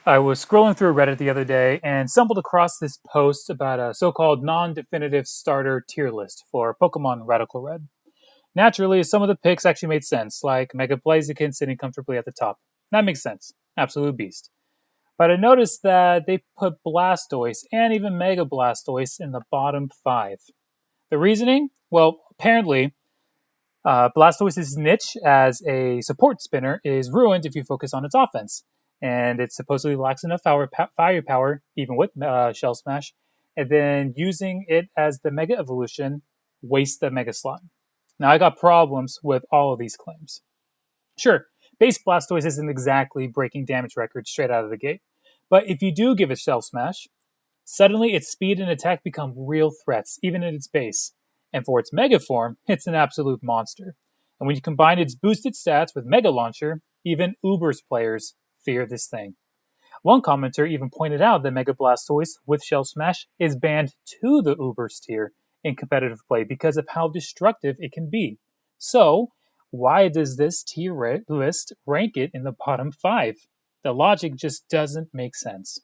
I was scrolling through Reddit the other day and stumbled across this post about a so-called non-definitive starter tier list for Pokemon Radical Red. Naturally, some of the picks actually made sense, like Mega Blaziken sitting comfortably at the top. That makes sense. Absolute beast. But I noticed that they put Blastoise and even Mega Blastoise in the bottom 5. The reasoning? Well, apparently, Blastoise's niche as a support spinner is ruined if you focus on its offense, and it supposedly lacks enough firepower, even with Shell Smash, and then using it as the Mega Evolution wastes the Mega slot. Now, I got problems with all of these claims. Sure, base Blastoise isn't exactly breaking damage records straight out of the gate, but if you do give it Shell Smash, suddenly its speed and attack become real threats, even at its base. And for its Mega form, it's an absolute monster. And when you combine its boosted stats with Mega Launcher, even Uber's players fear this thing. One commenter even pointed out that Mega Blastoise with Shell Smash is banned to the Uber's tier in competitive play because of how destructive it can be. So, why does this tier list rank it in the bottom 5? The logic just doesn't make sense.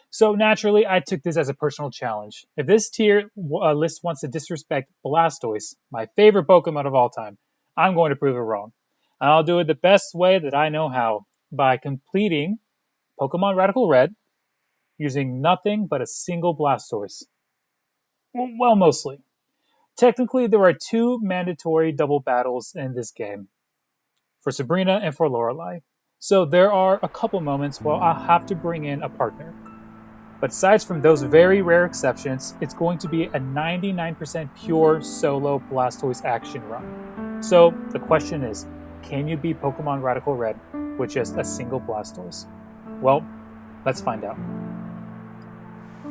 So naturally, I took this as a personal challenge. If this tier list wants to disrespect Blastoise, my favorite Pokemon of all time, I'm going to prove it wrong. And I'll do it the best way that I know how, by completing Pokemon Radical Red using nothing but a single Blastoise. Well, mostly. Technically, there are 2 mandatory double battles in this game, for Sabrina and for Lorelei. So there are a couple moments where I'll have to bring in a partner. But aside from those very rare exceptions, it's going to be a 99% pure solo Blastoise action run. So the question is, can you beat Pokemon Radical Red with just a single Blastoise? Well, let's find out.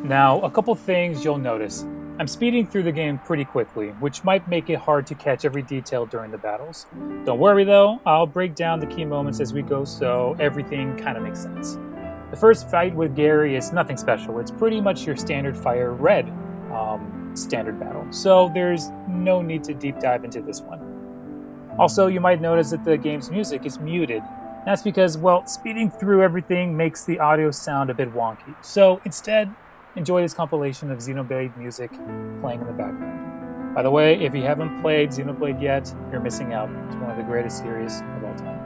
Now, a couple things you'll notice. I'm speeding through the game pretty quickly, which might make it hard to catch every detail during the battles. Don't worry though, I'll break down the key moments as we go so everything kind of makes sense. The first fight with Gary is nothing special. It's pretty much your standard Fire Red standard battle, so there's no need to deep dive into this one. Also, you might notice that the game's music is muted. That's because, well, speeding through everything makes the audio sound a bit wonky. So instead, enjoy this compilation of Xenoblade music playing in the background. By the way, if you haven't played Xenoblade yet, you're missing out. It's one of the greatest series of all time.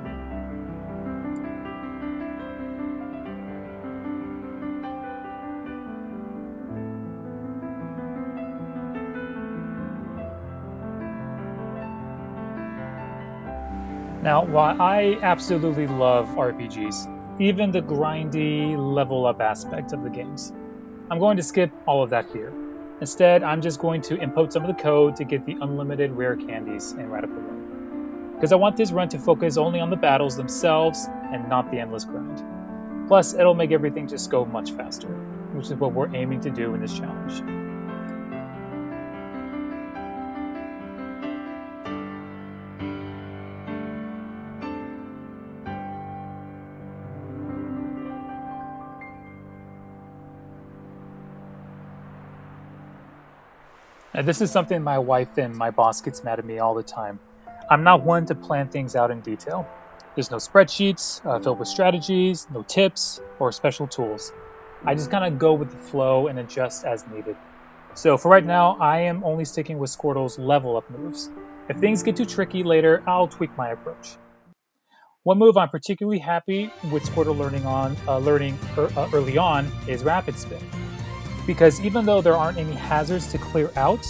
Now, while I absolutely love RPGs, even the grindy level up aspect of the games, I'm going to skip all of that here. Instead, I'm just going to input some of the code to get the unlimited rare candies in Radical Red. Because I want this run to focus only on the battles themselves and not the endless grind. Plus, it'll make everything just go much faster, which is what we're aiming to do in this challenge. Now, this is something my wife and my boss gets mad at me all the time. I'm not one to plan things out in detail. There's no spreadsheets filled with strategies, no tips, or special tools. I just kind of go with the flow and adjust as needed. So for right now, I am only sticking with Squirtle's level up moves. If things get too tricky later, I'll tweak my approach. One move I'm particularly happy with Squirtle learning early on is Rapid Spin. Because even though there aren't any hazards to clear out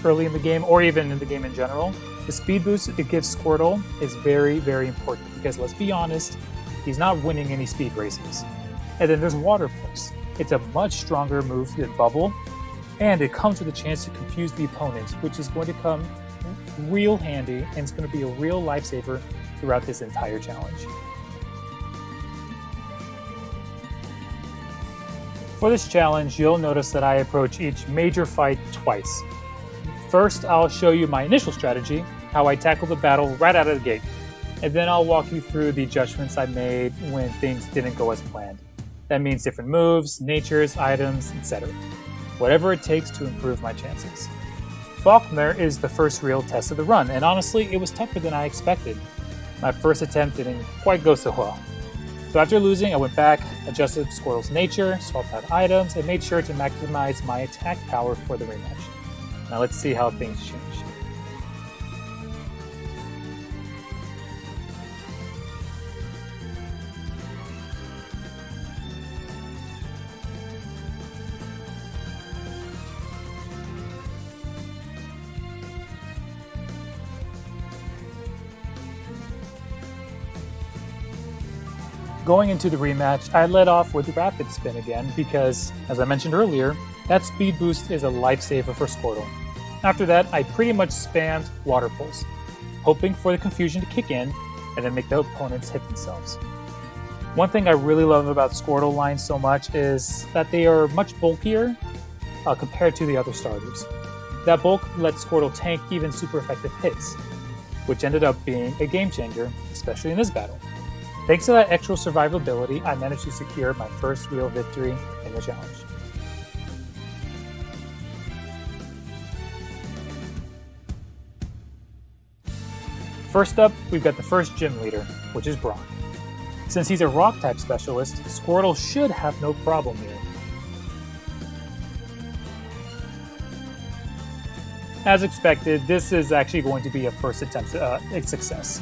early in the game, or even in the game in general, the speed boost it gives Squirtle is very, very important. Because let's be honest, he's not winning any speed races. And then there's Water Pulse. It's a much stronger move than Bubble, and it comes with a chance to confuse the opponent, which is going to come real handy, and it's going to be a real lifesaver throughout this entire challenge. For this challenge, you'll notice that I approach each major fight twice. First, I'll show you my initial strategy, how I tackle the battle right out of the gate, and then I'll walk you through the adjustments I made when things didn't go as planned. That means different moves, natures, items, etc. Whatever it takes to improve my chances. Faulkner is the first real test of the run, and honestly, it was tougher than I expected. My first attempt didn't quite go so well. So after losing, I went back, adjusted Squirtle's nature, swapped out items, and made sure to maximize my attack power for the rematch. Now let's see how things change. Going into the rematch, I led off with Rapid Spin again because, as I mentioned earlier, that speed boost is a lifesaver for Squirtle. After that, I pretty much spammed Water Pulse, hoping for the confusion to kick in and then make the opponents hit themselves. One thing I really love about Squirtle lines so much is that they are much bulkier compared to the other starters. That bulk lets Squirtle tank even super effective hits, which ended up being a game changer, especially in this battle. Thanks to that extra survivability, I managed to secure my first real victory in the challenge. First up, we've got the first gym leader, which is Brock. Since he's a rock-type specialist, Squirtle should have no problem here. As expected, this is actually going to be a first attempt success.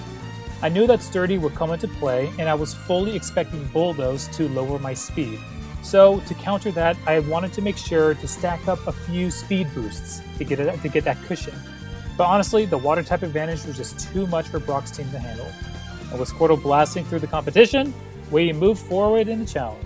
I knew that Sturdy would come into play, and I was fully expecting Bulldoze to lower my speed. So, to counter that, I wanted to make sure to stack up a few speed boosts to get that cushion. But honestly, the Water-type advantage was just too much for Brock's team to handle. And with Squirtle blasting through the competition, we moved forward in the challenge.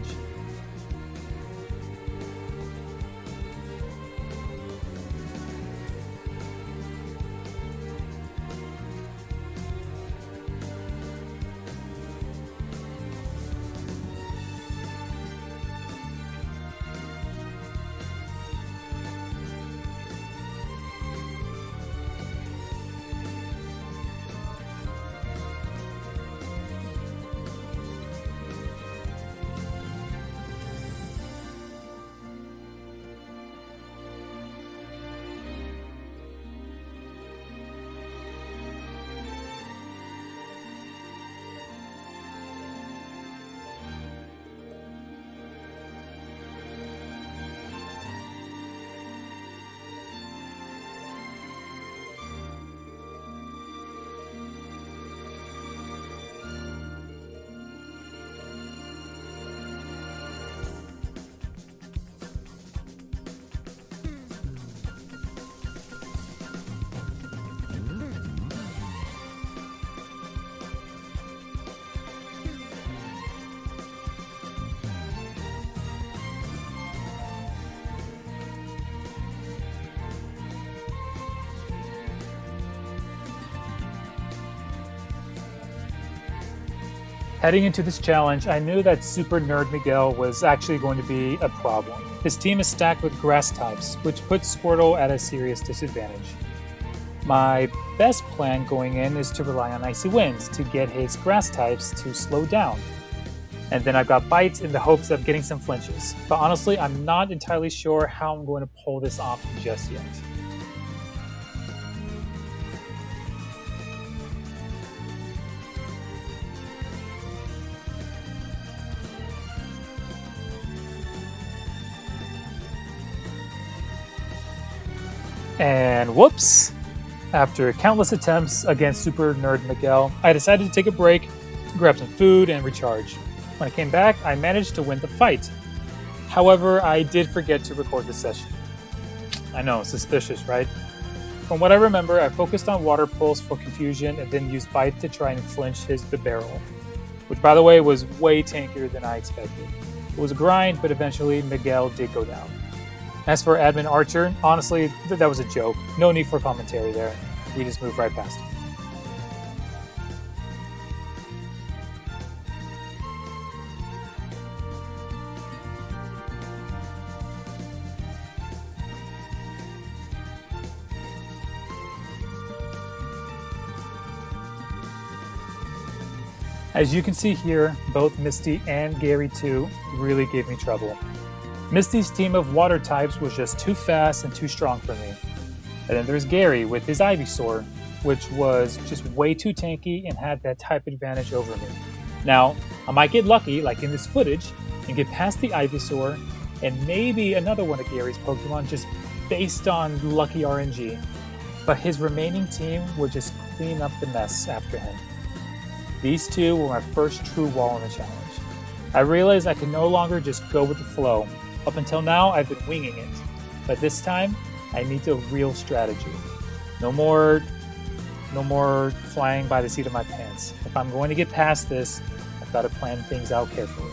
Heading into this challenge, I knew that Super Nerd Miguel was actually going to be a problem. His team is stacked with grass types, which puts Squirtle at a serious disadvantage. My best plan going in is to rely on Icy Winds to get his grass types to slow down. And then I've got Bites in the hopes of getting some flinches. But honestly, I'm not entirely sure how I'm going to pull this off just yet. And whoops! After countless attempts against Super Nerd Miguel, I decided to take a break, grab some food, and recharge. When I came back, I managed to win the fight. However, I did forget to record the session. I know, suspicious, right? From what I remember, I focused on Water Pulse for confusion and then used Bite to try and flinch his barrel, which by the way was way tankier than I expected. It was a grind, but eventually Miguel did go down. As for Admin Archer, honestly, that was a joke. No need for commentary there. We just moved right past it. As you can see here, both Misty and Gary 2 really gave me trouble. Misty's team of water types was just too fast and too strong for me. And then there's Gary with his Ivysaur, which was just way too tanky and had that type advantage over me. Now, I might get lucky, like in this footage, and get past the Ivysaur, and maybe another one of Gary's Pokemon just based on lucky RNG. But his remaining team would just clean up the mess after him. These two were my first true wall in the challenge. I realized I could no longer just go with the flow. Up until now, I've been winging it. But this time, I need a real strategy. No more flying by the seat of my pants. If I'm going to get past this, I've got to plan things out carefully.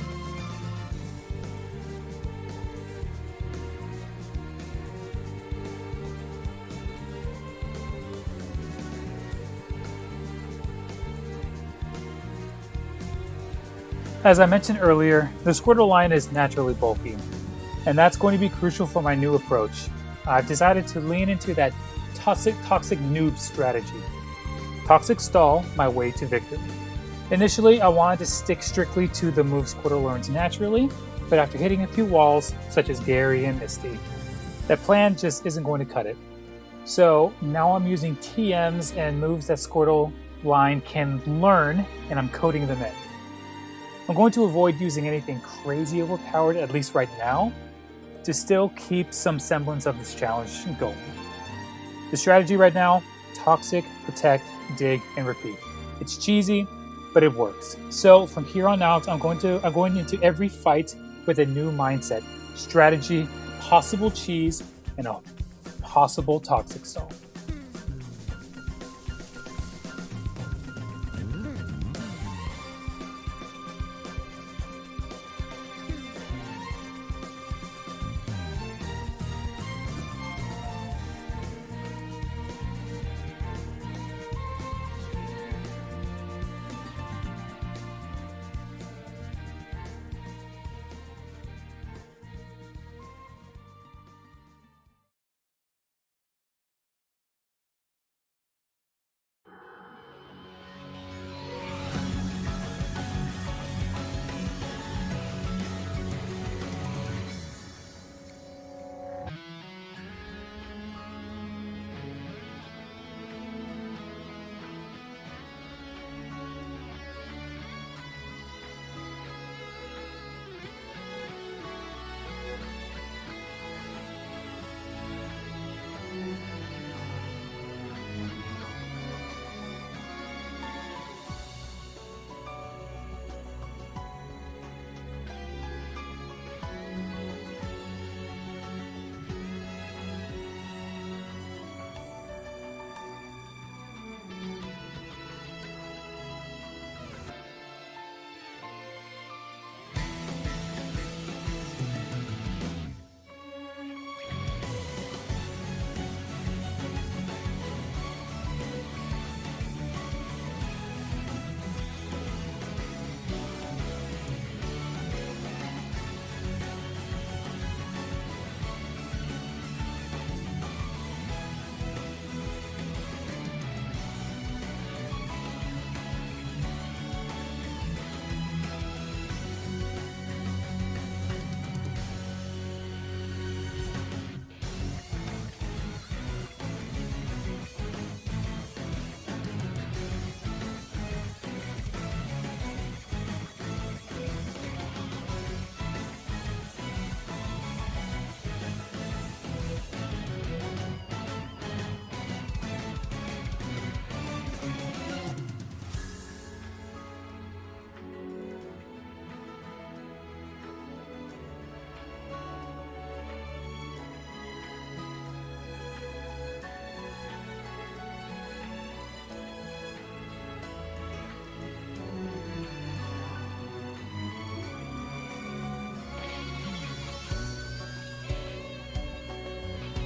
As I mentioned earlier, the Squirtle line is naturally bulky, and that's going to be crucial for my new approach. I've decided to lean into that toxic noob strategy. Toxic Stall, my way to victory. Initially, I wanted to stick strictly to the moves Squirtle learns naturally, but after hitting a few walls, such as Gary and Misty, that plan just isn't going to cut it. So now I'm using TMs and moves that Squirtle line can learn, and I'm coding them in. I'm going to avoid using anything crazy overpowered, at least right now, to still keep some semblance of this challenge going. The strategy right now, Toxic, Protect, Dig, and Repeat. It's cheesy, but it works. So from here on out, I'm going into every fight with a new mindset, strategy, possible cheese, and a possible Toxic Stall.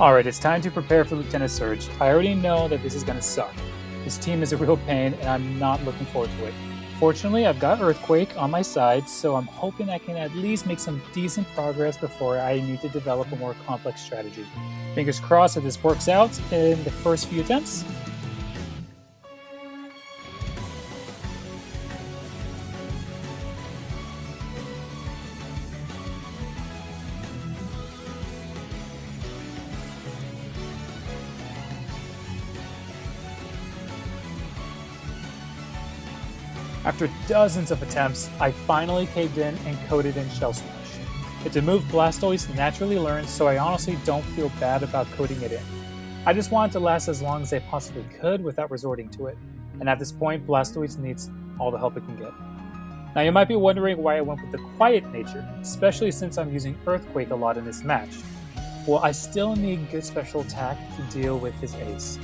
Alright, it's time to prepare for Lieutenant Surge. I already know that this is going to suck. This team is a real pain, and I'm not looking forward to it. Fortunately, I've got Earthquake on my side, so I'm hoping I can at least make some decent progress before I need to develop a more complex strategy. Fingers crossed that this works out in the first few attempts. After dozens of attempts, I finally caved in and coded in Shell Smash. It's a move Blastoise naturally learns, so I honestly don't feel bad about coding it in. I just want it to last as long as I possibly could without resorting to it, and at this point, Blastoise needs all the help it can get. Now you might be wondering why I went with the quiet nature, especially since I'm using Earthquake a lot in this match. Well, I still need good special attack to deal with his ace.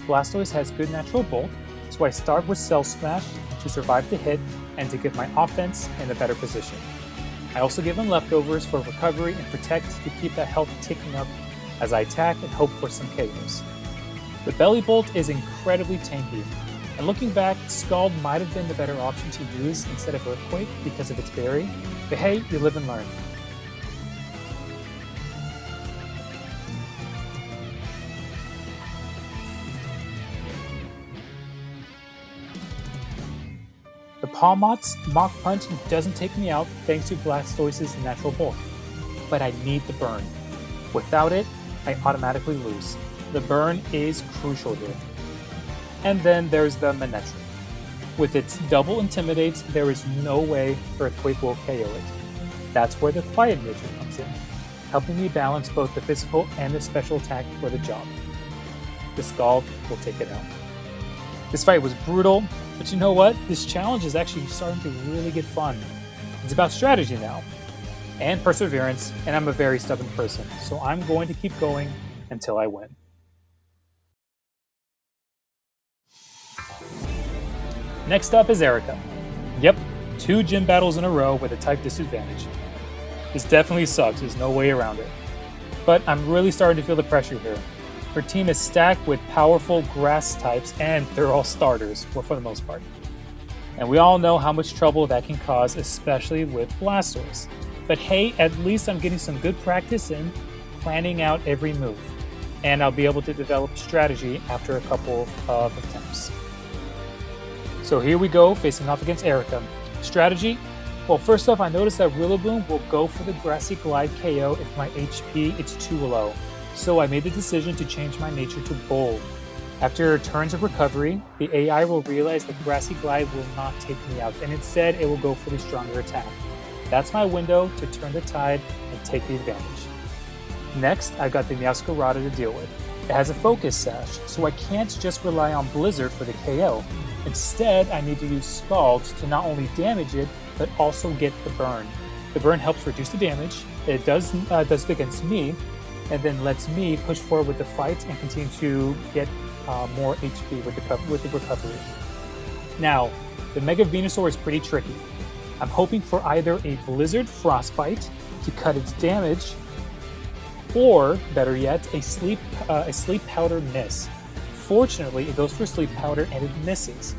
Blastoise has good natural bulk, so I start with Shell Smash to survive the hit and to get my offense in a better position. I also give him leftovers for recovery and protect to keep that health ticking up as I attack and hope for some KOs. The Belly Bolt is incredibly tanky, and looking back, Scald might have been the better option to use instead of Earthquake because of its berry, but hey, you live and learn. The Palmot's Mach Punch doesn't take me out thanks to Blastoise's natural bulk, but I need the burn. Without it, I automatically lose. The burn is crucial here. And then there's the Manectric. With its double Intimidates, there is no way Earthquake will KO it. That's where the quiet nature comes in, helping me balance both the physical and the special attack for the job. The Scald will take it out. This fight was brutal, but you know what? This challenge is actually starting to really get fun. It's about strategy now, and perseverance, and I'm a very stubborn person, so I'm going to keep going until I win. Next up is Erika. Yep, 2 gym battles in a row with a type disadvantage. This definitely sucks, there's no way around it. But I'm really starting to feel the pressure here. Her team is stacked with powerful grass types, and they're all starters, well, for the most part. And we all know how much trouble that can cause, especially with Blastoise. But hey, at least I'm getting some good practice in planning out every move, and I'll be able to develop strategy after a couple of attempts. So here we go, facing off against Erika. Strategy? Well, first off, I noticed that Rillaboom will go for the Grassy Glide KO if my HP is too low. So I made the decision to change my nature to Bold. After turns of recovery, the AI will realize that Grassy Glide will not take me out, and instead it will go for the stronger attack. That's my window to turn the tide and take the advantage. Next, I've got the Meowscarada to deal with. It has a Focus Sash, so I can't just rely on Blizzard for the KO. Instead, I need to use Scald to not only damage it, but also get the burn. The burn helps reduce the damage, it does it against me, and then lets me push forward with the fight and continue to get more HP with the recovery. Now, the Mega Venusaur is pretty tricky. I'm hoping for either a Blizzard Frostbite to cut its damage, or, better yet, a Sleep Powder Miss. Fortunately, it goes for Sleep Powder and it misses,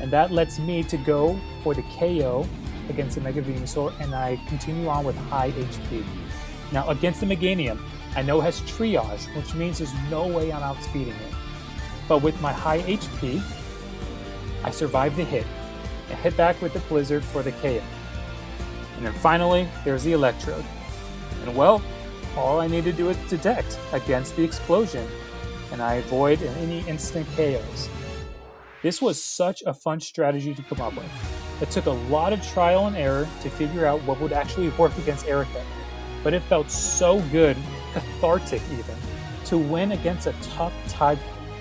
and that lets me to go for the KO against the Mega Venusaur, and I continue on with high HP. Now, against the Meganium, I know it has Triage, which means there's no way I'm outspeeding it. But with my high HP, I survive the hit, and hit back with the Blizzard for the KO. And then finally, there's the Electrode. And well, all I need to do is detect against the explosion, and I avoid any instant KOs. This was such a fun strategy to come up with. It took a lot of trial and error to figure out what would actually work against Erika, but it felt so good, cathartic even, to win against a tough type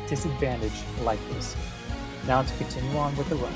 disadvantage like this. Now to continue on with the run.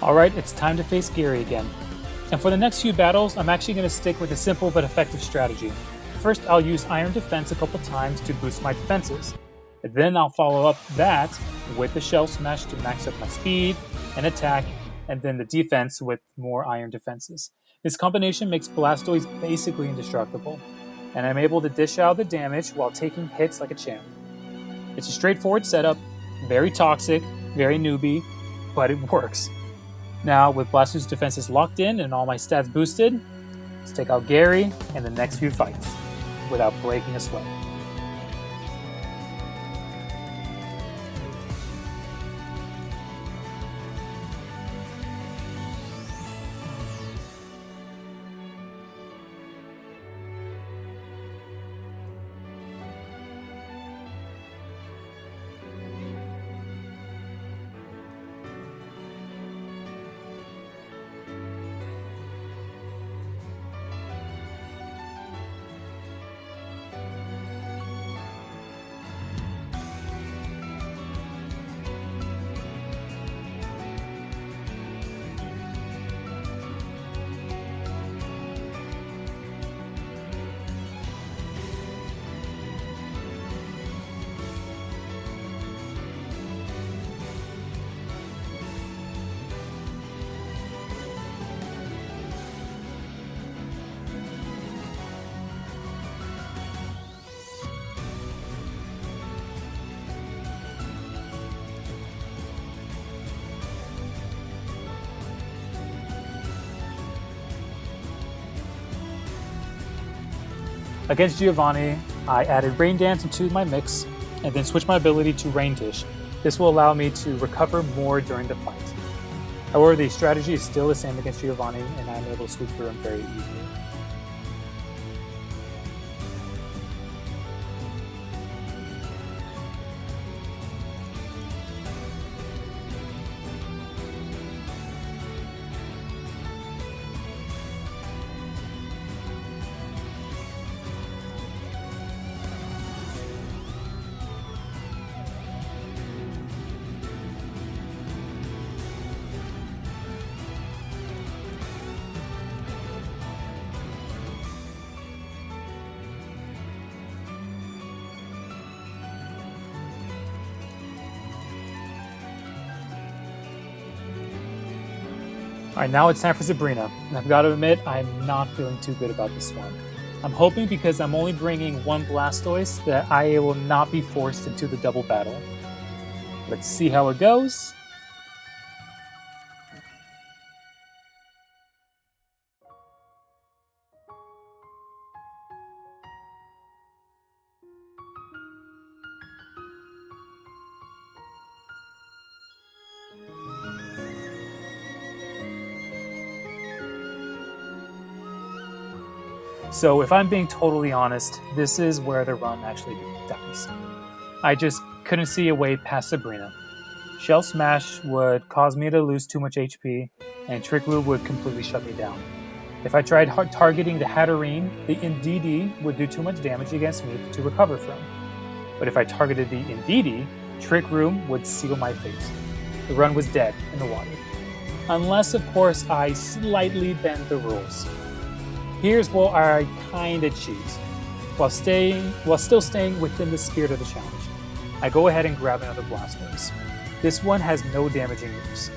Alright, it's time to face Gary again. And for the next few battles, I'm actually going to stick with a simple but effective strategy. First, I'll use Iron Defense a couple times to boost my defenses. And then I'll follow up that with the Shell Smash to max up my speed and attack, and then the defense with more Iron Defenses. This combination makes Blastoise basically indestructible, and I'm able to dish out the damage while taking hits like a champ. It's a straightforward setup, very toxic, very newbie, but it works. Now, with Blastoise's defenses locked in and all my stats boosted, let's take out Gary in the next few fights without breaking a sweat. Against Giovanni, I added Rain Dance into my mix, and then switched my ability to Rain Dish. This will allow me to recover more during the fight. However, the strategy is still the same against Giovanni, and I'm able to sweep through him very easily. Alright, now it's time for Sabrina, and I've got to admit, I'm not feeling too good about this one. I'm hoping because I'm only bringing one Blastoise that I will not be forced into the double battle. Let's see how it goes. So if I'm being totally honest, this is where the run actually dies. I just couldn't see a way past Sabrina. Shell Smash would cause me to lose too much HP, and Trick Room would completely shut me down. If I tried targeting the Hatterene, the Indeedee would do too much damage against me to recover from. But if I targeted the Indeedee, Trick Room would seal my fate. The run was dead in the water. Unless, of course, I slightly bend the rules. Here's where I kinda cheat, while still staying within the spirit of the challenge. I go ahead and grab another Blastoise. This one has no damaging moves.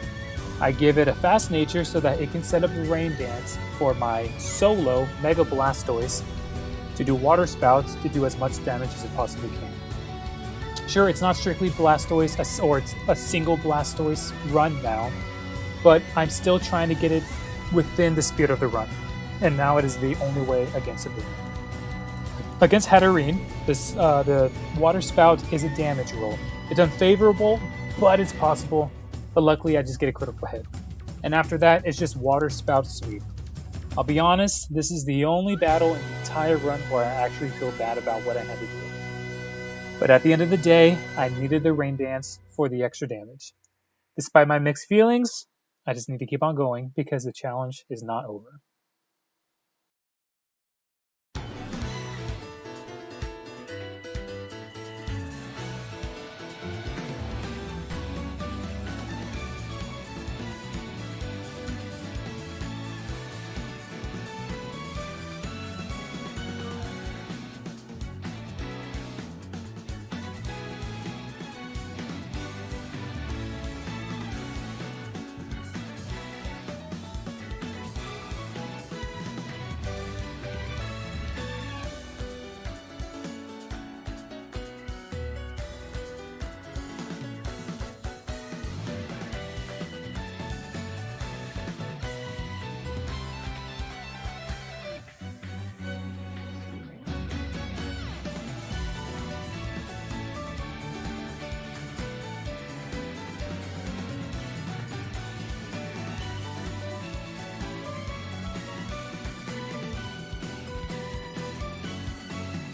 I give it a fast nature so that it can set up the Rain Dance for my solo Mega Blastoise to do Water Spouts to do as much damage as it possibly can. Sure, it's not strictly Blastoise, or it's a single Blastoise run now, but I'm still trying to get it within the spirit of the run. And now it is the only way against Sabrina. Against Hatterene, the Water Spout is a damage roll. It's unfavorable, but it's possible. But luckily, I just get a critical hit. And after that, it's just Water Spout sweep. I'll be honest, this is the only battle in the entire run where I actually feel bad about what I had to do. But at the end of the day, I needed the Rain Dance for the extra damage. Despite my mixed feelings, I just need to keep on going because the challenge is not over.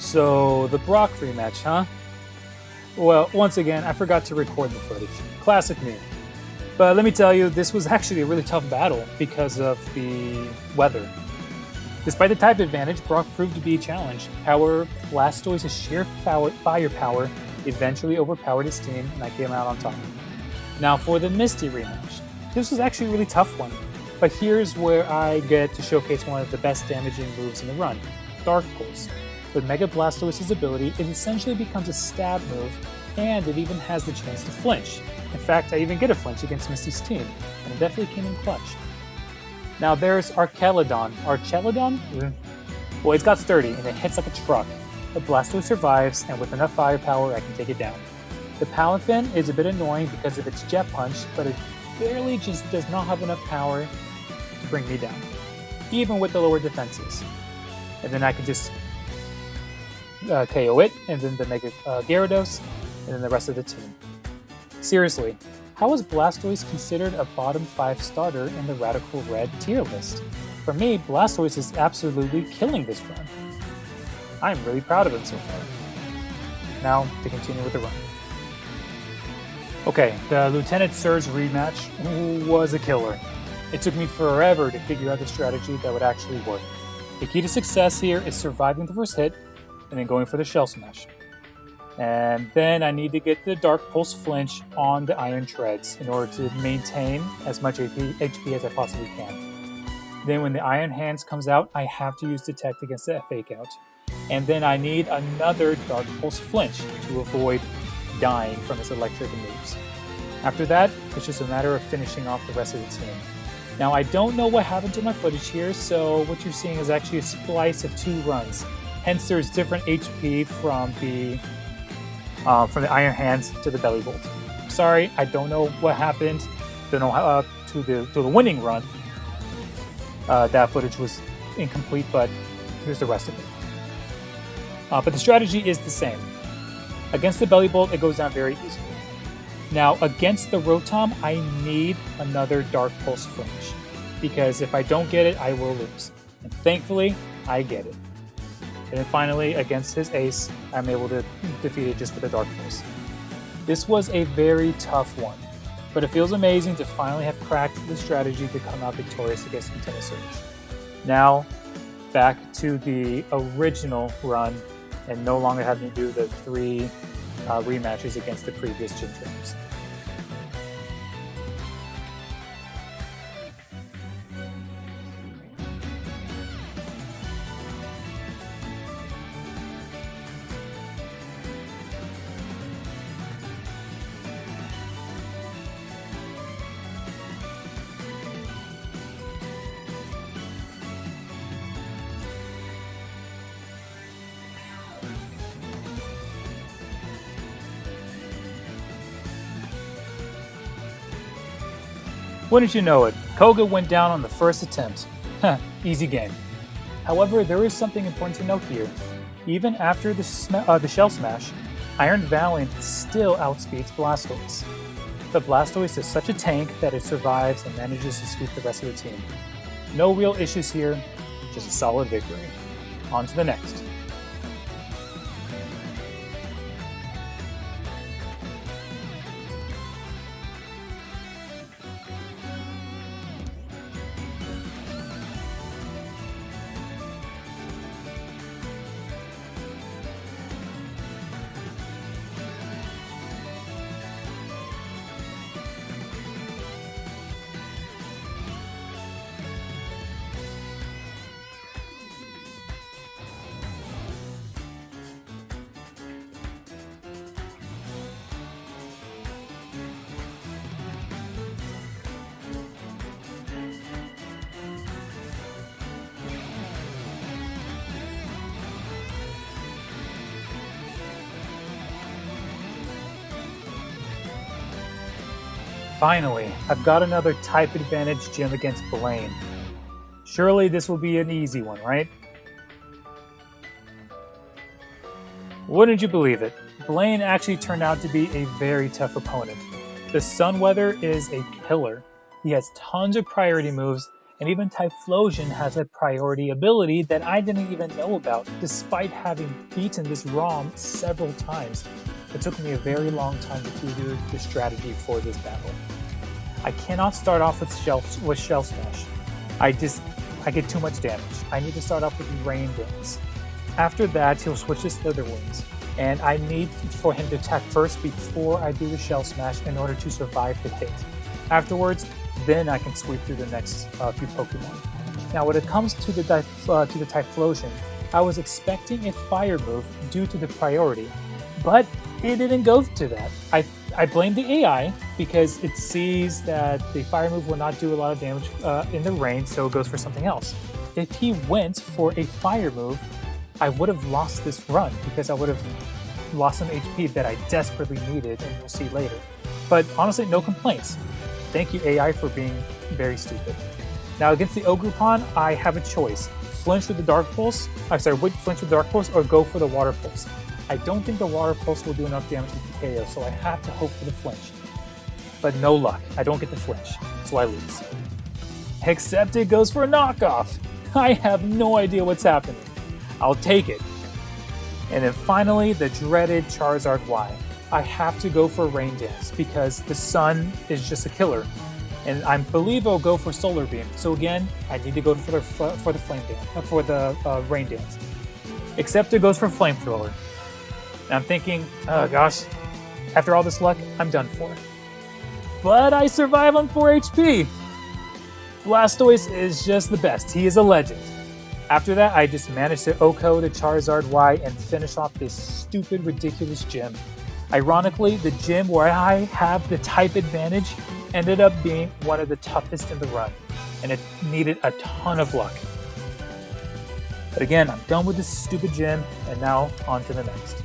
So, the Brock rematch, huh? Well, once again, I forgot to record the footage. Classic me. But let me tell you, this was actually a really tough battle because of the weather. Despite the type advantage, Brock proved to be a challenge. However, Blastoise's sheer fire power eventually overpowered his team, and I came out on top. Now for the Misty rematch. This was actually a really tough one, but here's where I get to showcase one of the best damaging moves in the run, Dark Pulse. With Mega Blastoise's ability, it essentially becomes a stab move, and it even has the chance to flinch. In fact, I even get a flinch against Misty's team, and it definitely came in clutch. Now there's Archelodon. Archelodon? Well, it's got sturdy, and it hits like a truck. The Blastoise survives, and with enough firepower, I can take it down. The Palafin is a bit annoying because of its Jet Punch, but it barely just does not have enough power to bring me down, even with the lower defenses. And then I can just KO it, and then the Mega Gyarados, and then the rest of the team. Seriously, how is Blastoise considered a bottom 5 starter in the Radical Red tier list? For me, Blastoise is absolutely killing this run. I'm really proud of him so far. Now, to continue with the run. Okay, the Lieutenant Surge rematch was a killer. It took me forever to figure out the strategy that would actually work. The key to success here is surviving the first hit, and then going for the Shell Smash. And then I need to get the Dark Pulse flinch on the Iron Treads in order to maintain as much HP as I possibly can. Then when the Iron Hands comes out, I have to use Detect against the Fake Out. And then I need another Dark Pulse flinch to avoid dying from his electric moves. After that, it's just a matter of finishing off the rest of the team. Now I don't know what happened to my footage here, so what you're seeing is actually a splice of 2 runs. Hence there's different HP from the Iron Hands to the Belly Bolt. Sorry, I don't know what happened. Don't know how to the winning run. That footage was incomplete, but here's the rest of it. But the strategy is the same. Against the Belly Bolt, it goes down very easily. Now, against the Rotom, I need another Dark Pulse flinch, because if I don't get it, I will lose. And thankfully, I get it. And then finally, against his ace, I'm able to defeat it just with a Dark Pulse. This was a very tough one, but it feels amazing to finally have cracked the strategy to come out victorious against Lieutenant Surge. Now, back to the original run, and no longer having to do the 3 rematches against the previous gym trainers. Wouldn't you know it, Koga went down on the first attempt. Easy game. However, there is something important to note here. Even after the Shell Smash, Iron Valiant still outspeeds Blastoise. But Blastoise is such a tank that it survives and manages to sweep the rest of the team. No real issues here, just a solid victory. On to the next. Finally, I've got another type advantage gym against Blaine. Surely this will be an easy one, right? Wouldn't you believe it? Blaine actually turned out to be a very tough opponent. The Sun Weather is a killer. He has tons of priority moves, And even Typhlosion has a priority ability that I didn't even know about, despite having beaten this ROM several times. It took me a very long time to figure the strategy for this battle. I cannot start off with Shell Smash. I get too much damage. I need to start off with Rain Dance. After that, he'll switch to Slither Wings, and I need for him to attack first before I do the Shell Smash in order to survive the hit. Afterwards, then I can sweep through the next few Pokemon. Now, when it comes to the Typhlosion, I was expecting a Fire move due to the priority, but it didn't go to that. I blame the AI because it sees that the Fire move will not do a lot of damage in the rain, so it goes for something else. If he went for a Fire move, I would have lost this run because I would have lost some HP that I desperately needed, and you'll see later. But honestly, no complaints. Thank you, AI, for being very stupid. Now, against the Ogroupon, I have a choice. Flinch with the Dark Pulse, flinch with the Dark Pulse, or go for the Water Pulse. I don't think the Water Pulse will do enough damage to KO, so I have to hope for the flinch. But no luck, I don't get the flinch, so I lose. Except it goes for a knockoff! I have no idea what's happening. I'll take it. And then finally, the dreaded Charizard Y. I have to go for Rain Dance because the sun is just a killer. And I believe it'll go for Solar Beam. So again, I need to go for the Flame Dance, for the Rain Dance. Except it goes for Flamethrower. And I'm thinking, oh gosh, after all this luck, I'm done for. But I survive on 4 HP. Blastoise is just the best. He is a legend. After that, I just managed to OHKO the Charizard Y and finish off this stupid, ridiculous gym. Ironically, the gym where I have the type advantage ended up being one of the toughest in the run, and it needed a ton of luck. But again, I'm done with this stupid gym, and now on to the next.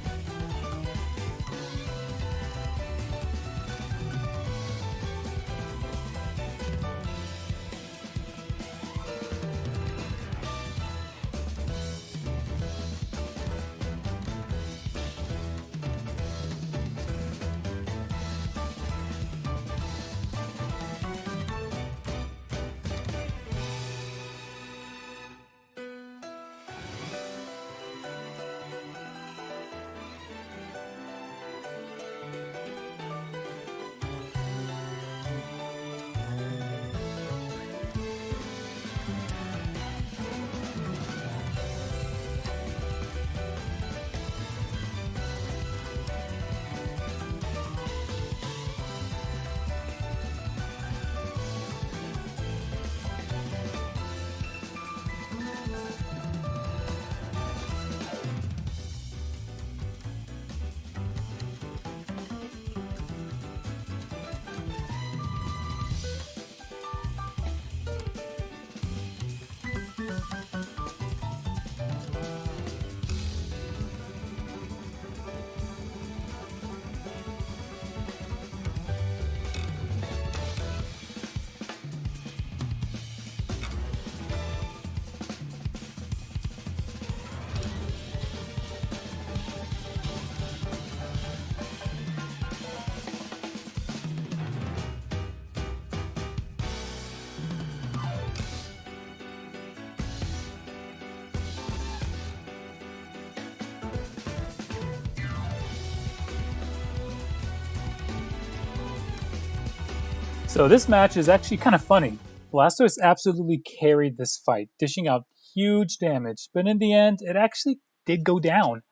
So this match is actually kind of funny. Blastoise absolutely carried this fight, dishing out huge damage, but in the end, it actually did go down.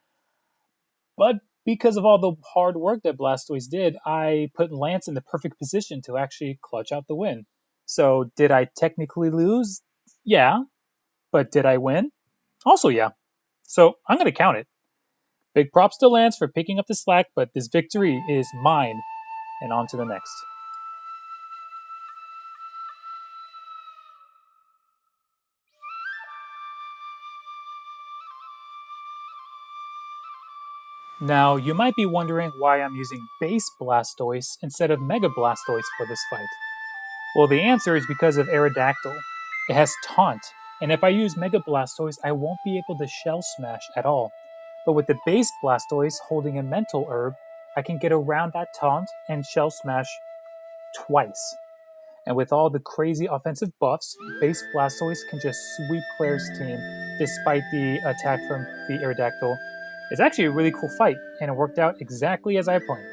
But because of all the hard work that Blastoise did, I put Lance in the perfect position to actually clutch out the win. So did I technically lose? Yeah. But did I win? Also, yeah. So I'm going to count it. Big props to Lance for picking up the slack, but this victory is mine. And on to the next. Now, you might be wondering why I'm using Base Blastoise instead of Mega Blastoise for this fight. Well, the answer is because of Aerodactyl. It has Taunt, and if I use Mega Blastoise, I won't be able to Shell Smash at all. But with the Base Blastoise holding a Mental Herb, I can get around that Taunt and Shell Smash twice. and with all the crazy offensive buffs, base Blastoise can just sweep Claire's team despite the attack from the Aerodactyl. It's actually a really cool fight, and it worked out exactly as I planned.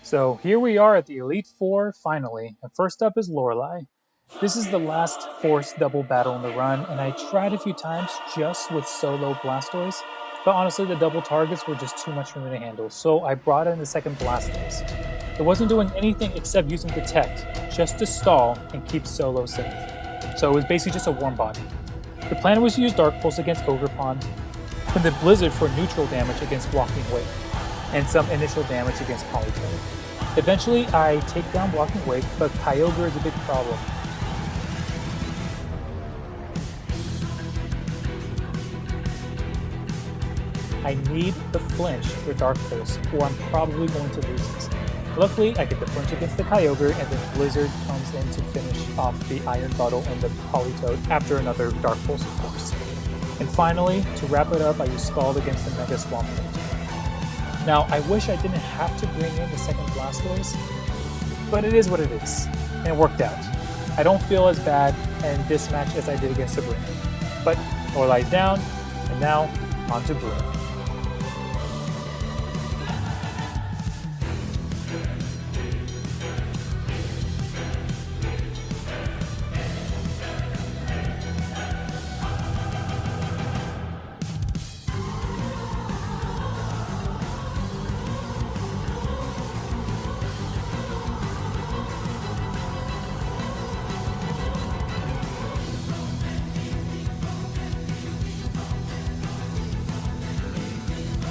So here we are at the Elite Four finally, and first up is Lorelei. This is the last forced double battle in the run, and I tried a few times just with solo Blastoise, but honestly the double targets were just too much for me to handle, so I brought in the second Blastoise. It wasn't doing anything except using Protect, just to stall and keep solo safe. So it was basically just a warm body. The plan was to use Dark Pulse against Ogerpon, and the Blizzard for neutral damage against Walking Wake, and some initial damage against Politoed. Eventually, I take down Walking Wake, but Kyogre is a big problem. I need the flinch for Dark Pulse, or I'm probably going to lose this. Luckily, I get the flinch against the Kyogre, and then Blizzard comes in to finish off the Iron Bottle and the Politoed after another Dark Pulse, of course. And finally, to wrap it up, I use Scald against the Mega Swampert. Now, I wish I didn't have to bring in the second Blastoise, but it is what it is, and it worked out. I don't feel as bad in this match as I did against Sabrina. But Lorelai's down, and now on to Bruno.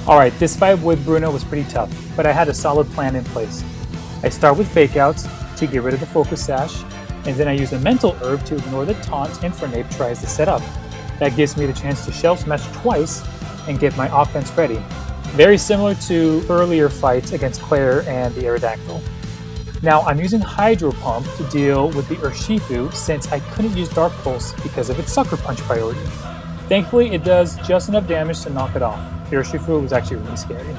Alright, this fight with Bruno was pretty tough, but I had a solid plan in place. I start with Fake Outs to get rid of the Focus Sash, and then I use a Mental Herb to ignore the taunt Infernape tries to set up. That gives me the chance to Shell Smash twice and get my offense ready. Very similar to earlier fights against Claire and the Aerodactyl. Now I'm using Hydro Pump to deal with the Urshifu since I couldn't use Dark Pulse because of its Sucker Punch priority. Thankfully, it does just enough damage to knock it off. The Urshifu was actually really scary.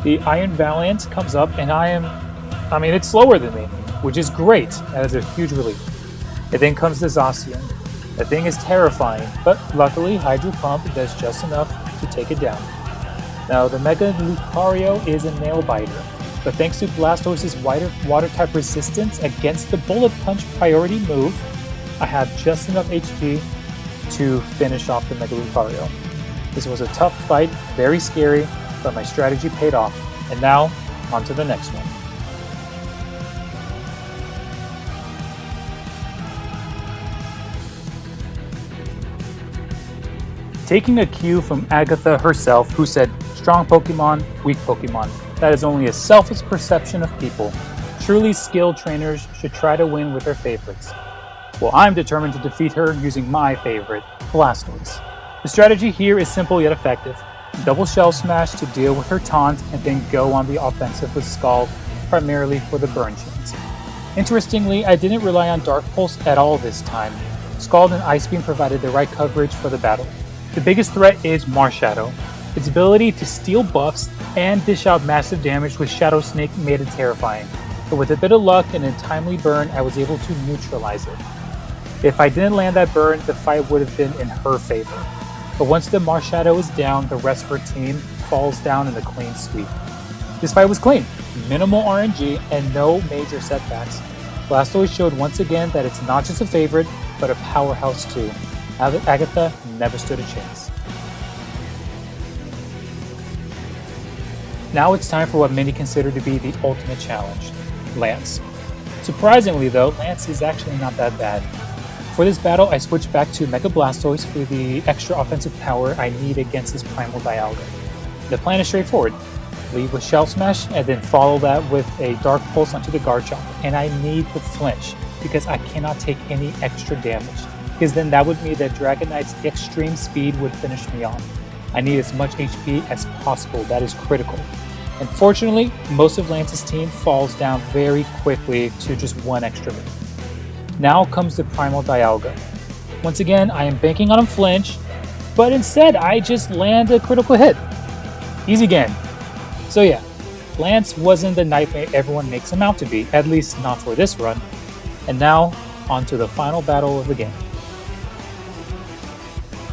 The Iron Valiant comes up and it's slower than me, which is great. That is a huge relief. It then comes the Zacian. That thing is terrifying, but luckily Hydro Pump does just enough to take it down. Now the Mega Lucario is a nail biter, but thanks to Blastoise's water type resistance against the Bullet Punch priority move, I have just enough HP to finish off the Mega Lucario. This was a tough fight, very scary, but my strategy paid off. And now, on to the next one. Taking a cue from Agatha herself, who said, "Strong Pokemon, weak Pokemon." That is only a selfish perception of people. Truly skilled trainers should try to win with their favorites. Well, I'm determined to defeat her using my favorite, Blastoise. The strategy here is simple yet effective. Double Shell Smash to deal with her taunt and then go on the offensive with Scald, primarily for the burn chance. Interestingly, I didn't rely on Dark Pulse at all this time. Scald and Ice Beam provided the right coverage for the battle. The biggest threat is Marshadow. Its ability to steal buffs and dish out massive damage with Shadow Snake made it terrifying, but with a bit of luck and a timely burn, I was able to neutralize it. If I didn't land that burn, the fight would have been in her favor. But once the Marshadow is down, the rest of her team falls down in a clean sweep. This fight was clean, minimal RNG, and no major setbacks. Blastoise showed once again that it's not just a favorite, but a powerhouse too. Agatha never stood a chance. Now it's time for what many consider to be the ultimate challenge, Lance. Surprisingly though, Lance is actually not that bad. For this battle, I switched back to Mega Blastoise for the extra offensive power I need against this Primal Dialga. The plan is straightforward. Lead with Shell Smash, and then follow that with a Dark Pulse onto the Garchomp. And I need the flinch, because I cannot take any extra damage, because then that would mean that Dragonite's extreme speed would finish me off. I need as much HP as possible, that is critical. Unfortunately, most of Lance's team falls down very quickly to just one extra move. Now comes the Primal Dialga. Once again, I am banking on him flinch, but instead I just land a critical hit. Easy game. So yeah, Lance wasn't the nightmare everyone makes him out to be, at least not for this run. And now, on to the final battle of the game.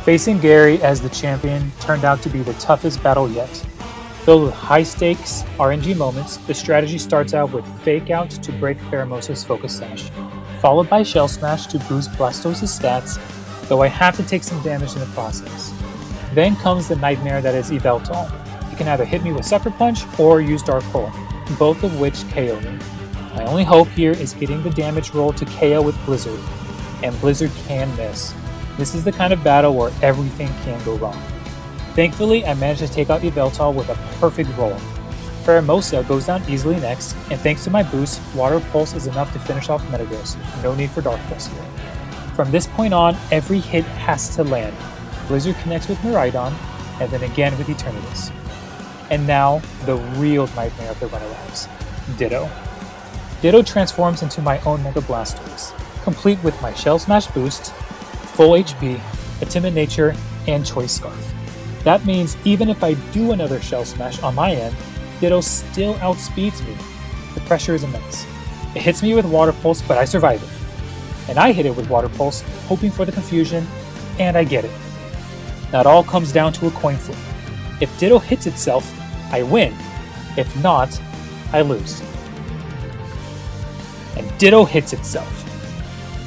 Facing Gary as the champion turned out to be the toughest battle yet. Filled with high-stakes RNG moments, the strategy starts out with Fake Out to break Pheromosa's Focus Sash, followed by Shell Smash to boost Blastoise's stats, though I have to take some damage in the process. Then comes the nightmare that is Yveltal. He can either hit me with Sucker Punch or use Dark Hole, both of which KO me. My only hope here is getting the damage roll to KO with Blizzard, and Blizzard can miss. This is the kind of battle where everything can go wrong. Thankfully, I managed to take out Yveltal with a perfect roll. Pheromosa goes down easily next, and thanks to my boost, Water Pulse is enough to finish off Metagross. No need for Dark Pulse here. From this point on, every hit has to land. Blizzard connects with Miraidon, and then again with Eternatus. And now, the real nightmare of the run arrives. Ditto. Ditto transforms into my own Mega Blastoise, complete with my Shell Smash boost, full HP, a Timid Nature, and Choice Scarf. That means even if I do another Shell Smash on my end, Ditto still outspeeds me. The pressure is immense. It hits me with Water Pulse, but I survive it. And I hit it with Water Pulse, hoping for the confusion, and I get it. Now it all comes down to a coin flip. If Ditto hits itself, I win. If not, I lose. And Ditto hits itself.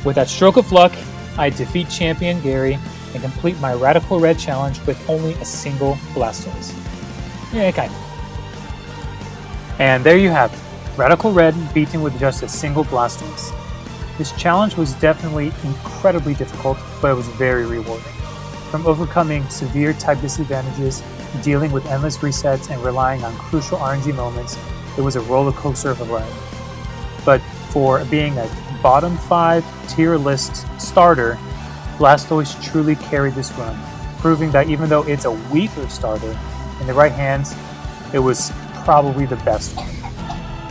With that stroke of luck, I defeat Champion Gary and complete my Radical Red challenge with only a single Blastoise. Yeah, kind of. And there you have it. Radical Red beaten with just a single Blastoise. This challenge was definitely incredibly difficult, but it was very rewarding. From overcoming severe type disadvantages, dealing with endless resets, and relying on crucial RNG moments, it was a roller coaster of a ride. But for being a bottom 5 tier list starter, Blastoise truly carried this run, proving that even though it's a weaker starter, in the right hands, it was probably the best one.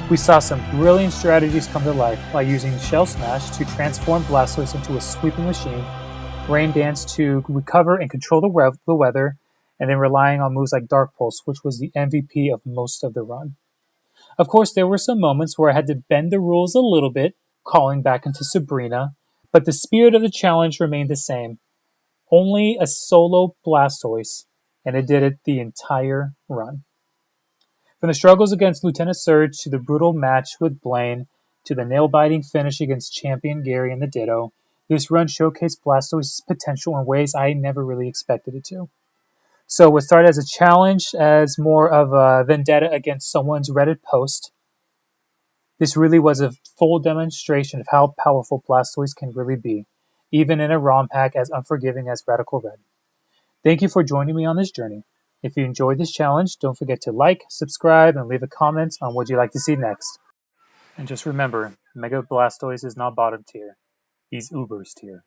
We saw some brilliant strategies come to life, like using Shell Smash to transform Blastoise into a sweeping machine, Rain Dance to recover and control the weather, and then relying on moves like Dark Pulse, which was the MVP of most of the run. Of course, there were some moments where I had to bend the rules a little bit, calling back into Sabrina, but the spirit of the challenge remained the same. Only a solo Blastoise, and it did it the entire run. From the struggles against Lieutenant Surge to the brutal match with Blaine, to the nail-biting finish against Champion Gary and the Ditto, this run showcased Blastoise's potential in ways I never really expected it to. So what started as a challenge, as more of a vendetta against someone's Reddit post, this really was a full demonstration of how powerful Blastoise can really be, even in a ROM pack as unforgiving as Radical Red. Thank you for joining me on this journey. If you enjoyed this challenge, don't forget to like, subscribe, and leave a comment on what you'd like to see next. And just remember, Mega Blastoise is not bottom tier. He's Uber's tier.